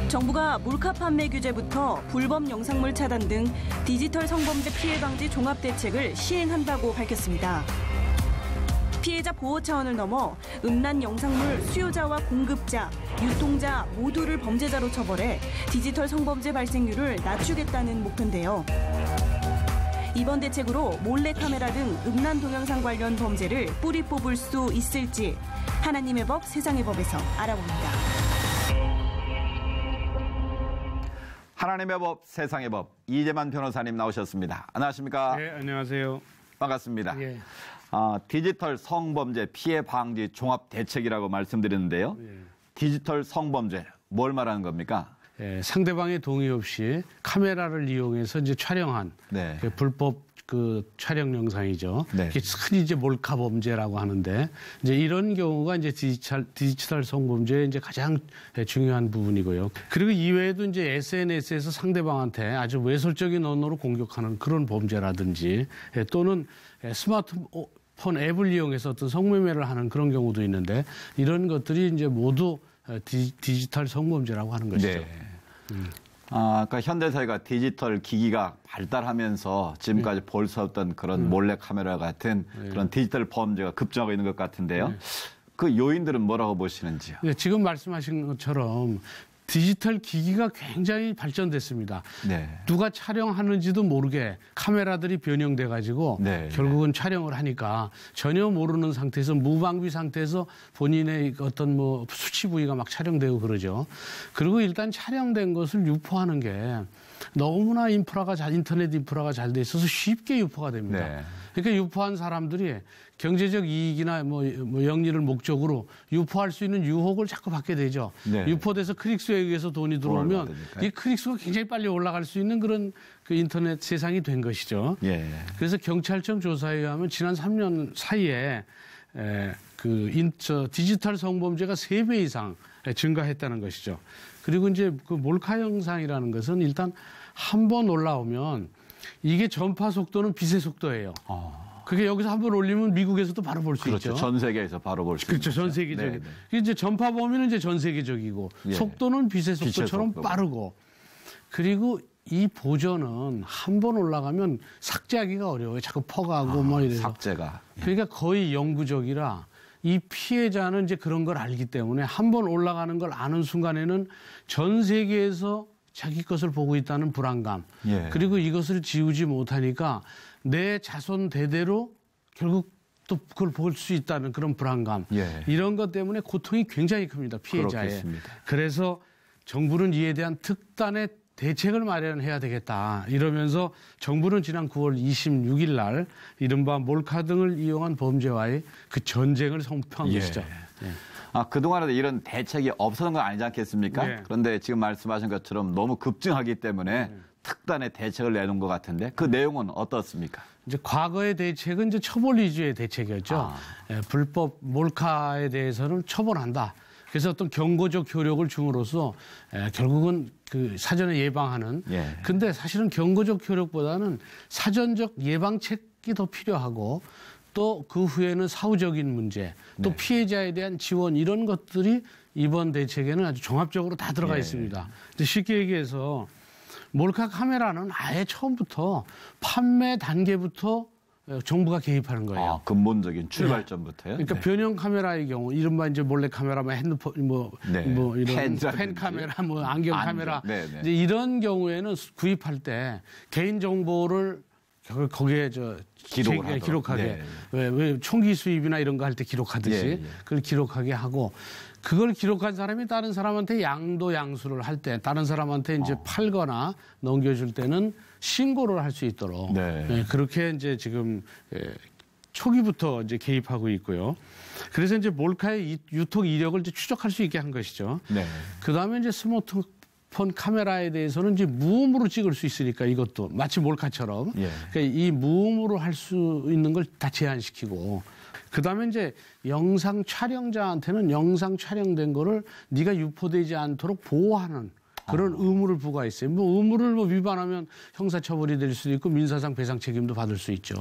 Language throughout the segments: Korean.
정부가 몰카 판매 규제부터 불법 영상물 차단 등 디지털 성범죄 피해 방지 종합 대책을 시행한다고 밝혔습니다. 피해자 보호 차원을 넘어 음란 영상물 수요자와 공급자, 유통자 모두를 범죄자로 처벌해 디지털 성범죄 발생률을 낮추겠다는 목표인데요. 이번 대책으로 몰래카메라 등 음란 동영상 관련 범죄를 뿌리 뽑을 수 있을지 하나님의 법, 세상의 법에서 알아봅니다. 하나님의 법, 세상의 법, 이재만 변호사님 나오셨습니다. 안녕하십니까? 네, 안녕하세요. 반갑습니다. 예. 디지털 성범죄 피해 방지 종합 대책이라고 말씀드렸는데요. 예. 디지털 성범죄, 뭘 말하는 겁니까? 예, 상대방의 동의 없이 카메라를 이용해서 이제 촬영한 네. 그 불법 그 촬영 영상이죠. 네. 흔히 이제 몰카 범죄라고 하는데 이제 이런 경우가 이제 디지털 성범죄의 이제 가장 중요한 부분이고요. 그리고 이외에도 이제 SNS에서 상대방한테 아주 외설적인 언어로 공격하는 그런 범죄라든지 또는 스마트폰 앱을 이용해서 어떤 성매매를 하는 그런 경우도 있는데 이런 것들이 이제 모두 디지털 성범죄라고 하는 것이죠. 네. 그러니까 현대사회가 디지털 기기가 발달하면서 지금까지 볼 수 없던 그런 몰래카메라 같은 그런 디지털 범죄가 급증하고 있는 것 같은데요. 그 요인들은 뭐라고 보시는지요? 네, 지금 말씀하신 것처럼 디지털 기기가 굉장히 발전됐습니다. 네. 누가 촬영하는지도 모르게 카메라들이 변형돼 가지고 네. 결국은 촬영을 하니까 전혀 모르는 상태에서 무방비 상태에서 본인의 어떤 뭐 수치 부위가 막 촬영되고 그러죠. 그리고 일단 촬영된 것을 유포하는 게 너무나 인터넷 인프라가 잘 돼 있어서 쉽게 유포가 됩니다. 네. 그러니까 유포한 사람들이 경제적 이익이나 뭐 영리를 목적으로 유포할 수 있는 유혹을 자꾸 받게 되죠. 네. 유포돼서 클릭수에 의해서 돈이 들어오면 이 클릭수가 굉장히 빨리 올라갈 수 있는 그런 그 인터넷 세상이 된 것이죠. 예. 그래서 경찰청 조사에 의하면 지난 3년 사이에 디지털 성범죄가 3배 이상 증가했다는 것이죠. 그리고 이제 그 몰카 영상이라는 것은 일단 한 번 올라오면 이게 전파 속도는 빛의 속도예요. 그게 여기서 한 번 올리면 미국에서도 바로 볼 수 그렇죠. 있죠. 전 세계에서 바로 볼 수 있죠. 그렇죠. 전 세계적인. 이제 전파 범위는 이제 전 세계적이고 예. 속도는 빛의 속도처럼 빠르고 그리고 이 보전은 한 번 올라가면 삭제하기가 어려워요. 자꾸 퍼가고 뭐 이래서. 삭제가. 그러니까 거의 영구적이라 이 피해자는 이제 그런 걸 알기 때문에 한 번 올라가는 걸 아는 순간에는 전 세계에서 자기 것을 보고 있다는 불안감. 예. 그리고 이것을 지우지 못하니까 내 자손 대대로 결국 또 그걸 볼 수 있다는 그런 불안감. 예. 이런 것 때문에 고통이 굉장히 큽니다. 피해자의. 그렇겠습니다. 그래서 정부는 이에 대한 특단의 대책을 마련해야 되겠다. 이러면서 정부는 지난 9월 26일 날 이른바 몰카 등을 이용한 범죄와의 그 전쟁을 선포한 것이죠. 예. 그동안에도 이런 대책이 없었던 건 아니지 않겠습니까? 네. 그런데 지금 말씀하신 것처럼 너무 급증하기 때문에 특단의 대책을 내놓은 것 같은데 그 내용은 어떻습니까? 이제 과거의 대책은 이제 처벌 위주의 대책이었죠. 예, 불법 몰카에 대해서는 처벌한다. 그래서 어떤 경고적 효력을 줌으로써 결국은 그 사전에 예방하는. 예. 근데 사실은 경고적 효력보다는 사전적 예방책이 더 필요하고 또 그 후에는 사후적인 문제, 또 네. 피해자에 대한 지원 이런 것들이 이번 대책에는 아주 종합적으로 다 들어가 예. 있습니다. 쉽게 얘기해서 몰카 카메라는 아예 처음부터 판매 단계부터 정부가 개입하는 거예요. 근본적인 출발점부터요? 그러니까 네. 변형 카메라의 경우, 이른바 이제 몰래 카메라, 핸드폰, 이런 펜 카메라, 안경 카메라, 이제 이런 경우에는 구입할 때 개인 정보를 거기에 기록하게 왜 총기 수입이나 이런 거 할 때 기록하듯이 그걸 기록하게 하고 그걸 기록한 사람이 다른 사람한테 양도양수를 할 때 다른 사람한테 이제 팔거나 넘겨줄 때는 신고를 할 수 있도록 그렇게 이제 지금 초기부터 이제 개입하고 있고요. 그래서 이제 몰카의 유통 이력을 이제 추적할 수 있게 한 것이죠. 그 다음에 이제 스마트폰 카메라에 대해서는 이제 무음으로 찍을 수 있으니까 이것도 마치 몰카처럼 그러니까 이 무음으로 할 수 있는 걸 다 제한시키고 그다음에 이제 영상 촬영자한테는 영상 촬영된 거를 네가 유포되지 않도록 보호하는 그런 의무를 부과했어요. 의무를 위반하면 형사처벌이 될 수도 있고 민사상 배상 책임도 받을 수 있죠.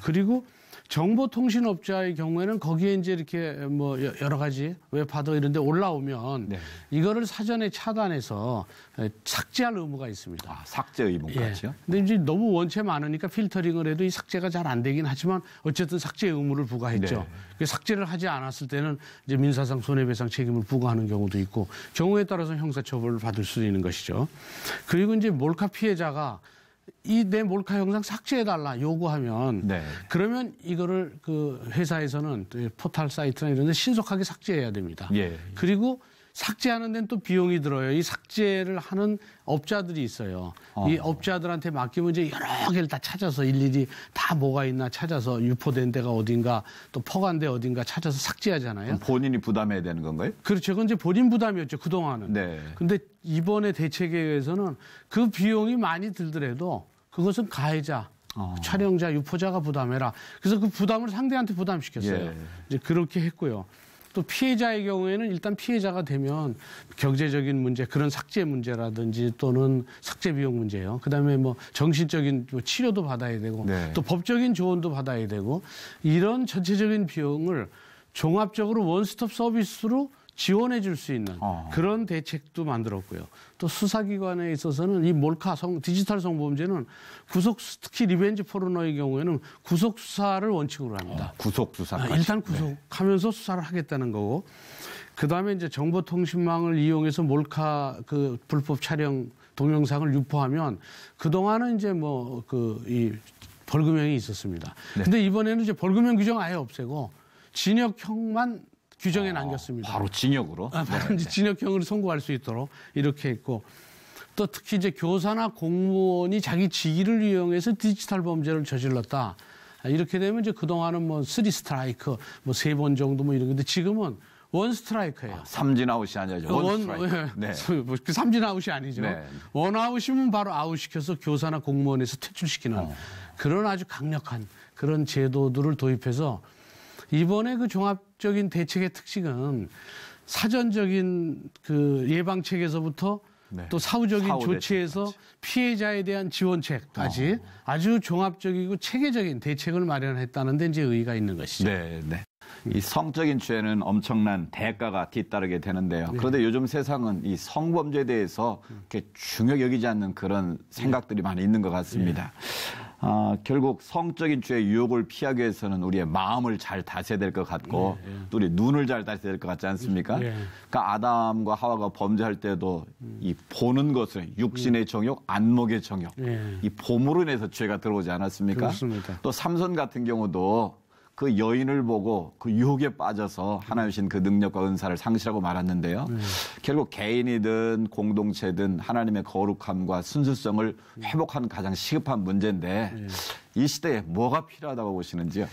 그리고 정보통신업자의 경우에는 거기에 이제 이렇게 뭐 여러 가지 웹하드 이런 데 올라오면 네. 이거를 사전에 차단해서 삭제할 의무가 있습니다. 아, 삭제 의무까지요? 예. 근데 이제 너무 원체 많으니까 필터링을 해도 이 삭제가 잘 안 되긴 하지만 어쨌든 삭제 의무를 부과했죠. 네. 삭제를 하지 않았을 때는 이제 민사상 손해배상 책임을 부과하는 경우도 있고 경우에 따라서 형사처벌을 받을 수 있는 것이죠. 그리고 이제 몰카 피해자가 이 내 몰카 영상 삭제해달라 요구하면 네. 그러면 이거를 그 회사에서는 포털 사이트나 이런 데 신속하게 삭제해야 됩니다. 예. 그리고 삭제하는 데는 또 비용이 들어요. 이 삭제를 하는 업자들이 있어요. 이 업자들한테 맡기면 이제 여러 개를 다 찾아서 일일이 다 뭐가 있나 찾아서 유포된 데가 어딘가 또 포괄 데 어딘가 찾아서 삭제하잖아요. 본인이 부담해야 되는 건가요? 그렇죠. 그건 이제 본인 부담이었죠. 그동안은. 네. 근데 이번에 대책에 의해서는 그 비용이 많이 들더라도 그것은 가해자, 촬영자, 유포자가 부담해라. 그래서 그 부담을 상대한테 부담시켰어요. 예. 이제 그렇게 했고요. 또 피해자의 경우에는 일단 피해자가 되면 경제적인 문제, 그런 삭제 문제라든지 또는 삭제 비용 문제예요. 그다음에 뭐 정신적인 치료도 받아야 되고 네. 또 법적인 조언도 받아야 되고 이런 전체적인 비용을 종합적으로 원스톱 서비스로 지원해 줄 수 있는 그런 대책도 만들었고요. 또 수사기관에 있어서는 이 몰카 디지털 성범죄는 특히 리벤지 포르노의 경우에는 구속 수사를 원칙으로 합니다. 구속 수사까지. 일단 구속하면서 수사를 하겠다는 거고, 그 다음에 이제 정보통신망을 이용해서 몰카 그 불법 촬영 동영상을 유포하면 그 동안은 이제 뭐 이 벌금형이 있었습니다. 네. 근데 이번에는 이제 벌금형 규정 아예 없애고 징역형만 규정에 남겼습니다. 바로 징역으로? 바로 이제 징역형을 선고할 수 있도록 이렇게 했고, 또 특히 이제 교사나 공무원이 자기 직위를 이용해서 디지털 범죄를 저질렀다. 이렇게 되면 이제 그동안은 뭐 3스트라이크, 뭐 3번 정도 뭐 이런 건데 지금은 1스트라이크예요. 삼진아웃이 아니죠. 원스트라이크. 네. 그 삼진아웃이 아니죠. 네. 원아웃이면 바로 아웃시켜서 교사나 공무원에서 퇴출시키는 그런 아주 강력한 그런 제도들을 도입해서 이번에 그 종합적인 대책의 특징은 사전적인 그 예방책에서부터 네. 또 사후적인 조치에서 대책까지. 피해자에 대한 지원책까지 아주 종합적이고 체계적인 대책을 마련했다는 데 이제 의의가 있는 것이죠. 네, 네. 이 성적인 죄는 엄청난 대가가 뒤따르게 되는데요. 그런데 요즘 세상은 이 성범죄에 대해서 이렇게 중요 여기지 않는 그런 생각들이 많이 있는 것 같습니다. 결국 성적인 죄의 유혹을 피하기 위해서는 우리의 마음을 잘 다스려야 될 것 같고 또 우리 눈을 잘 다스려야 될 것 같지 않습니까? 그러니까 아담과 하와가 범죄할 때도 이 보는 것을 육신의 정욕, 안목의 정욕 이 봄으로 인해서 죄가 들어오지 않았습니까? 그렇습니다. 또 삼손 같은 경우도 그 여인을 보고 그 유혹에 빠져서 하나님 주신 그 능력과 은사를 상실하고 말았는데요. 결국 개인이든 공동체든 하나님의 거룩함과 순수성을 회복하는 가장 시급한 문제인데 이 시대에 뭐가 필요하다고 보시는지요?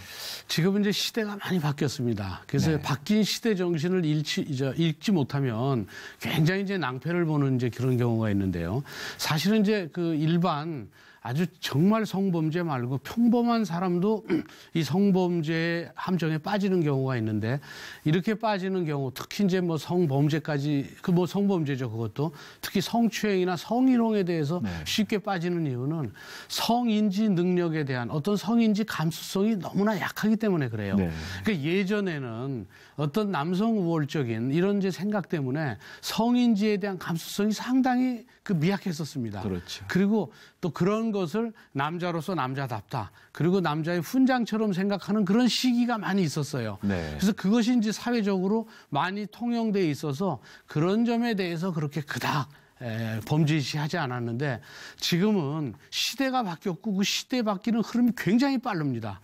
지금 이제 시대가 많이 바뀌었습니다. 그래서 바뀐 시대 정신을 읽지 못하면 굉장히 이제 낭패를 보는 이제 그런 경우가 있는데요. 사실은 이제 그 일반 아주 정말 성범죄 말고 평범한 사람도 이 성범죄의 함정에 빠지는 경우가 있는데 이렇게 빠지는 경우 특히 이제 뭐 성범죄까지 그 뭐 성범죄죠 그것도 특히 성추행이나 성희롱에 대해서 쉽게 빠지는 이유는 성인지 능력에 대한 어떤 성인지 감수성이 너무나 약하기 때문에 그래요. 그러니까 예전에는 어떤 남성 우월적인 이런 이제 생각 때문에 성인지에 대한 감수성이 상당히 그 미약했었습니다. 그렇죠. 그리고 또 그런 것을 남자로서 남자답다. 그리고 남자의 훈장처럼 생각하는 그런 시기가 많이 있었어요. 그래서 그것이 이제 사회적으로 많이 통용돼 있어서 그런 점에 대해서 그렇게 그닥 범죄시하지 않았는데 지금은 시대가 바뀌었고 그 시대에 바뀌는 흐름이 굉장히 빠릅니다.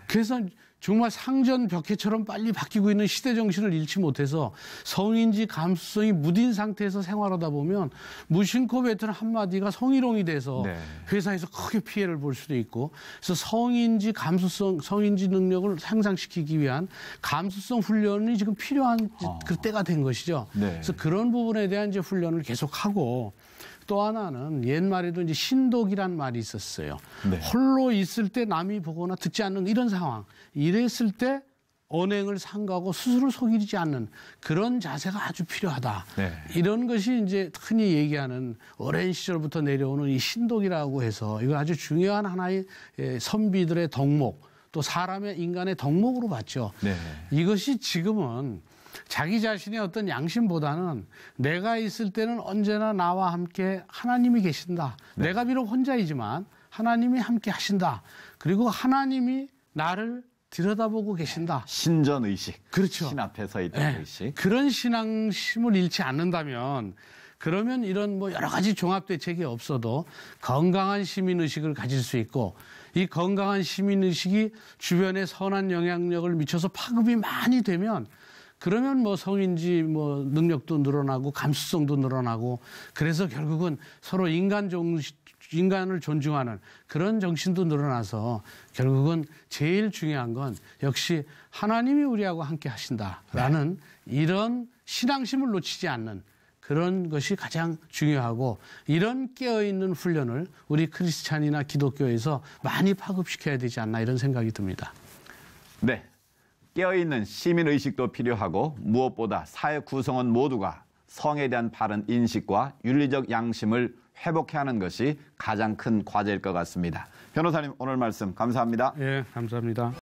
그래서 정말 상전벽해처럼 빨리 바뀌고 있는 시대 정신을 잃지 못해서 성인지 감수성이 무딘 상태에서 생활하다 보면 무심코 뱉은 한마디가 성희롱이 돼서 회사에서 크게 피해를 볼 수도 있고 그래서 성인지 감수성, 성인지 능력을 향상시키기 위한 감수성 훈련이 지금 필요한 그 때가 된 것이죠. 그래서 그런 부분에 대한 이제 훈련을 계속하고 또 하나는 옛말에도 이제 신독이란 말이 있었어요. 홀로 있을 때 남이 보거나 듣지 않는 이런 상황. 이랬을 때 언행을 삼가고 스스로 속이지 않는 그런 자세가 아주 필요하다. 이런 것이 이제 흔히 얘기하는 오랜 시절부터 내려오는 이 신독이라고 해서 이거 아주 중요한 하나의 선비들의 덕목 또 사람의 인간의 덕목으로 봤죠. 네. 이것이 지금은 자기 자신의 어떤 양심보다는 내가 있을 때는 언제나 나와 함께 하나님이 계신다. 네. 내가 비록 혼자이지만 하나님이 함께 하신다. 그리고 하나님이 나를 들여다보고 계신다. 신전의식. 그렇죠. 신 앞에 서 있던 네. 의식. 그런 신앙심을 잃지 않는다면 그러면 이런 뭐 여러 가지 종합대책이 없어도 건강한 시민의식을 가질 수 있고 이 건강한 시민의식이 주변에 선한 영향력을 미쳐서 파급이 많이 되면 그러면 뭐 성인지 뭐 능력도 늘어나고 감수성도 늘어나고 그래서 결국은 서로 인간을 존중하는 그런 정신도 늘어나서 결국은 제일 중요한 건 역시 하나님이 우리하고 함께 하신다라는 이런 신앙심을 놓치지 않는 그런 것이 가장 중요하고 이런 깨어있는 훈련을 우리 크리스찬이나 기독교에서 많이 파급시켜야 되지 않나 이런 생각이 듭니다. 네. 깨어있는 시민의식도 필요하고 무엇보다 사회 구성원 모두가 성에 대한 바른 인식과 윤리적 양심을 회복해야 하는 것이 가장 큰 과제일 것 같습니다. 변호사님 오늘 말씀 감사합니다. 예, 감사합니다.